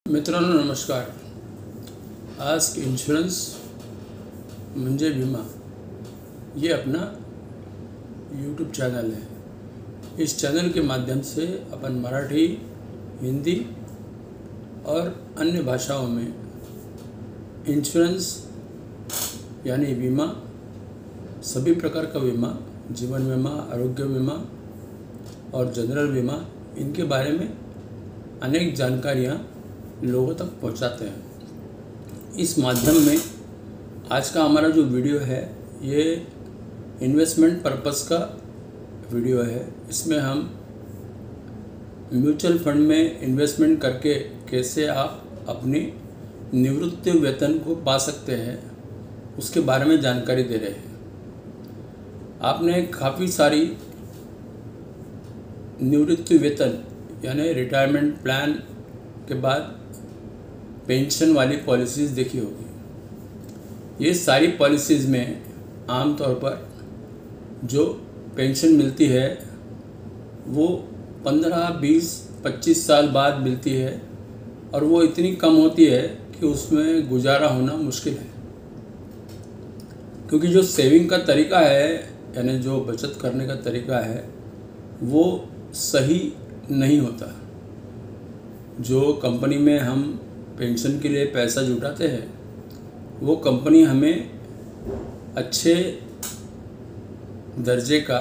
मित्रांनो नमस्कार. Ask insurance म्हणजे विमा ये अपना यूट्यूब चैनल है. इस चैनल के माध्यम से अपन मराठी, हिंदी और अन्य भाषाओं में इंश्योरेंस यानी बीमा, सभी प्रकार का बीमा, जीवन बीमा, आरोग्य बीमा और जनरल बीमा, इनके बारे में अनेक जानकारियाँ लोगों तक पहुंचाते हैं. इस माध्यम में आज का हमारा जो वीडियो है ये इन्वेस्टमेंट पर्पस का वीडियो है. इसमें हम म्यूचुअल फंड में इन्वेस्टमेंट करके कैसे आप अपनी निवृत्ति वेतन को पा सकते हैं उसके बारे में जानकारी दे रहे हैं. आपने काफ़ी सारी निवृत्ति वेतन यानी रिटायरमेंट प्लान के बाद पेंशन वाली पॉलिसीज़ देखी होगी. ये सारी पॉलिसीज़ में आमतौर पर जो पेंशन मिलती है वो 15, 20, 25 साल बाद मिलती है और वो इतनी कम होती है कि उसमें गुजारा होना मुश्किल है. क्योंकि जो सेविंग का तरीका है यानी जो बचत करने का तरीका है वो सही नहीं होता. जो कंपनी में हम पेंशन के लिए पैसा जुटाते हैं वो कंपनी हमें अच्छे दर्जे का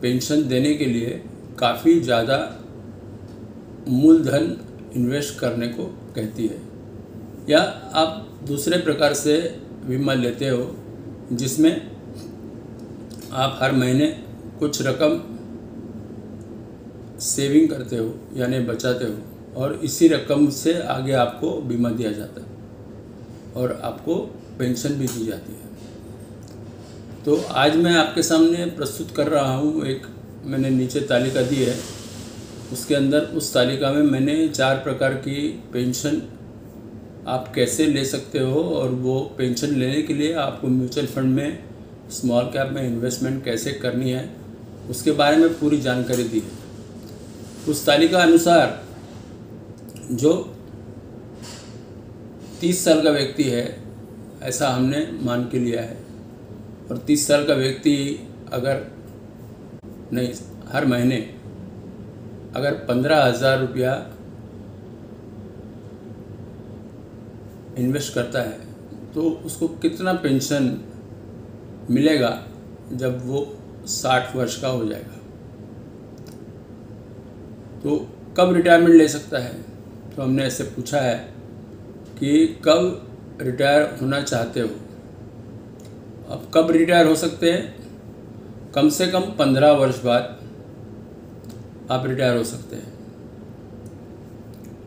पेंशन देने के लिए काफ़ी ज़्यादा मूलधन इन्वेस्ट करने को कहती है. या आप दूसरे प्रकार से बीमा लेते हो जिसमें आप हर महीने कुछ रकम सेविंग करते हो यानी बचाते हो और इसी रकम से आगे आपको बीमा दिया जाता है और आपको पेंशन भी दी जाती है. तो आज मैं आपके सामने प्रस्तुत कर रहा हूँ एक मैंने नीचे तालिका दी है. उसके अंदर उस तालिका में मैंने 4 प्रकार की पेंशन आप कैसे ले सकते हो और वो पेंशन लेने के लिए आपको म्यूचुअल फंड में स्मॉल कैप में इन्वेस्टमेंट कैसे करनी है उसके बारे में पूरी जानकारी दी है. उस तालिका अनुसार जो 30 साल का व्यक्ति है ऐसा हमने मान के लिया है और 30 साल का व्यक्ति अगर नहीं हर महीने अगर 15,000 रुपया इन्वेस्ट करता है तो उसको कितना पेंशन मिलेगा जब वो 60 वर्ष का हो जाएगा. तो कब रिटायरमेंट ले सकता है तो हमने ऐसे पूछा है कि कब रिटायर होना चाहते हो. अब कब रिटायर हो सकते हैं? कम से कम 15 वर्ष बाद आप रिटायर हो सकते हैं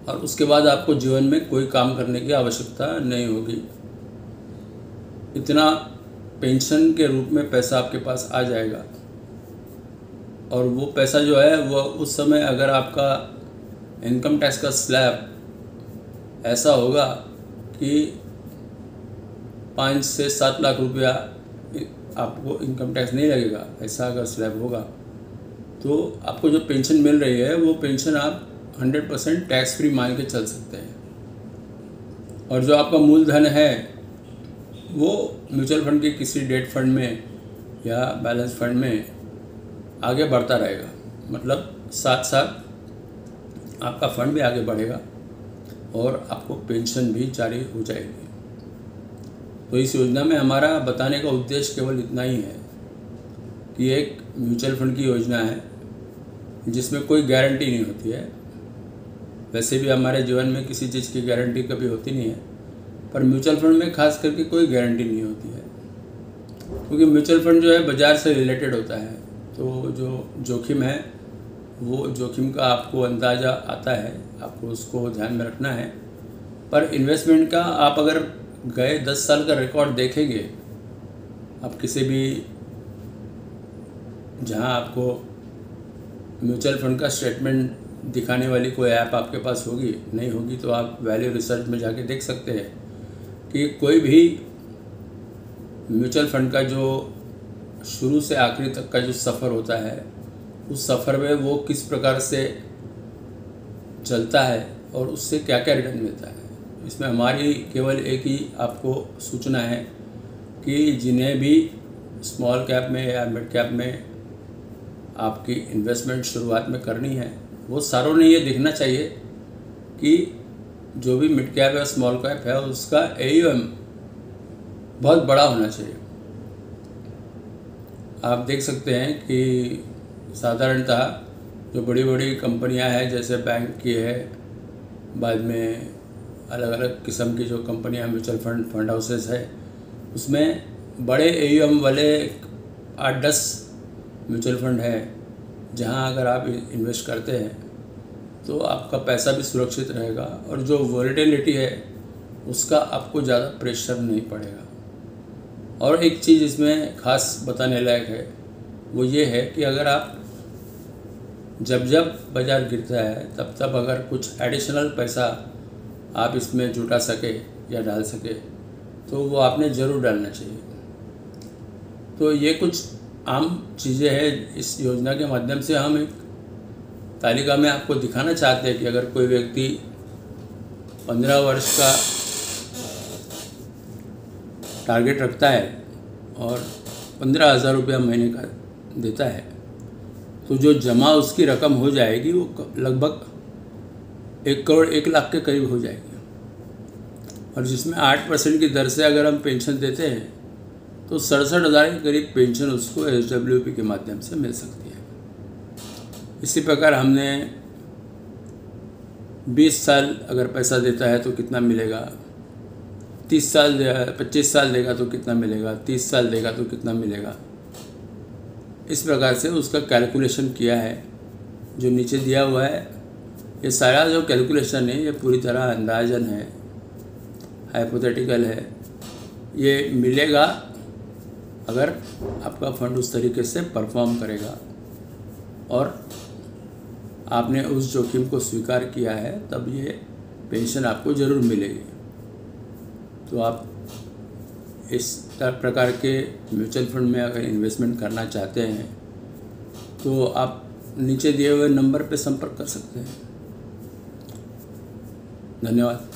और उसके बाद आपको जीवन में कोई काम करने की आवश्यकता नहीं होगी. इतना पेंशन के रूप में पैसा आपके पास आ जाएगा और वो पैसा जो है वो उस समय अगर आपका इनकम टैक्स का स्लैब ऐसा होगा कि 5 से 7 लाख रुपया आपको इनकम टैक्स नहीं लगेगा, ऐसा अगर स्लैब होगा तो आपको जो पेंशन मिल रही है वो पेंशन आप 100% टैक्स फ्री मान के चल सकते हैं. और जो आपका मूलधन है वो म्यूचुअल फंड के किसी डेट फंड में या बैलेंस फंड में आगे बढ़ता रहेगा. मतलब साथ साथ आपका फंड भी आगे बढ़ेगा और आपको पेंशन भी जारी हो जाएगी. तो इस योजना में हमारा बताने का उद्देश्य केवल इतना ही है कि एक म्यूचुअल फंड की योजना है जिसमें कोई गारंटी नहीं होती है. वैसे भी हमारे जीवन में किसी चीज़ की गारंटी कभी होती नहीं है पर म्यूचुअल फंड में खास करके कोई गारंटी नहीं होती है क्योंकि म्यूचुअल फंड जो है बाज़ार से रिलेटेड होता है. तो जो जोखिम है वो जोखिम का आपको अंदाज़ा आता है, आपको उसको ध्यान में रखना है. पर इन्वेस्टमेंट का आप अगर गए 10 साल का रिकॉर्ड देखेंगे, आप किसी भी जहां आपको म्यूचुअल फंड का स्टेटमेंट दिखाने वाली कोई ऐप आपके पास होगी, नहीं होगी तो आप वैल्यू रिसर्च में जाके देख सकते हैं कि कोई भी म्यूचुअल फंड का जो शुरू से आखिरी तक का जो सफ़र होता है उस सफ़र में वो किस प्रकार से चलता है और उससे क्या क्या रिटर्न मिलता है। इसमें हमारी केवल एक ही आपको सूचना है कि जिन्हें भी स्मॉल कैप में या मिड कैप में आपकी इन्वेस्टमेंट शुरुआत में करनी है, वो सारों ने ये देखना चाहिए कि जो भी मिड कैप या स्मॉल कैप है उसका AUM बहुत बड़ा होना चाहिए। आप देख सकते हैं कि साधारणतः जो बड़ी बड़ी कंपनियां हैं, जैसे बैंक की है, बाद में अलग अलग किस्म की जो कंपनियां म्यूचुअल फंड हाउसेस है, उसमें बड़े AUM वाले 8-10 म्यूचुअल फंड है जहां अगर आप इन्वेस्ट करते हैं तो आपका पैसा भी सुरक्षित रहेगा और जो वॉलेटिलिटी है उसका आपको ज़्यादा प्रेशर नहीं पड़ेगा। और एक चीज़ इसमें ख़ास बताने लायक है, वो ये है कि अगर आप जब बाज़ार गिरता है तब अगर कुछ एडिशनल पैसा आप इसमें जुटा सके या डाल सके तो वो आपने ज़रूर डालना चाहिए। तो ये कुछ आम चीज़ें हैं। इस योजना के माध्यम से हम एक तालिका में आपको दिखाना चाहते हैं कि अगर कोई व्यक्ति 15 वर्ष का टारगेट रखता है और 15,000 रुपया महीने का देता है तो जो जमा उसकी रकम हो जाएगी वो लगभग 1 करोड़ 1 लाख के करीब हो जाएगी। और जिसमें 8% की दर से अगर हम पेंशन देते हैं तो 67,000 के करीब पेंशन उसको SWP के माध्यम से मिल सकती है। इसी प्रकार हमने 20 साल अगर पैसा देता है तो कितना मिलेगा, 30 साल 25 साल देगा तो कितना मिलेगा, 30 साल देगा तो कितना मिलेगा, इस प्रकार से उसका कैलकुलेशन किया है। जो नीचे दिया हुआ है ये सारा जो कैलकुलेशन है ये पूरी तरह अंदाजन है, हाइपोथेटिकल है। ये मिलेगा अगर आपका फंड उस तरीके से परफॉर्म करेगा और आपने उस जोखिम को स्वीकार किया है, तब ये पेंशन आपको ज़रूर मिलेगी। तो आप इस प्रकार के म्यूचुअल फंड में अगर इन्वेस्टमेंट करना चाहते हैं तो आप नीचे दिए हुए नंबर पर संपर्क कर सकते हैं। धन्यवाद।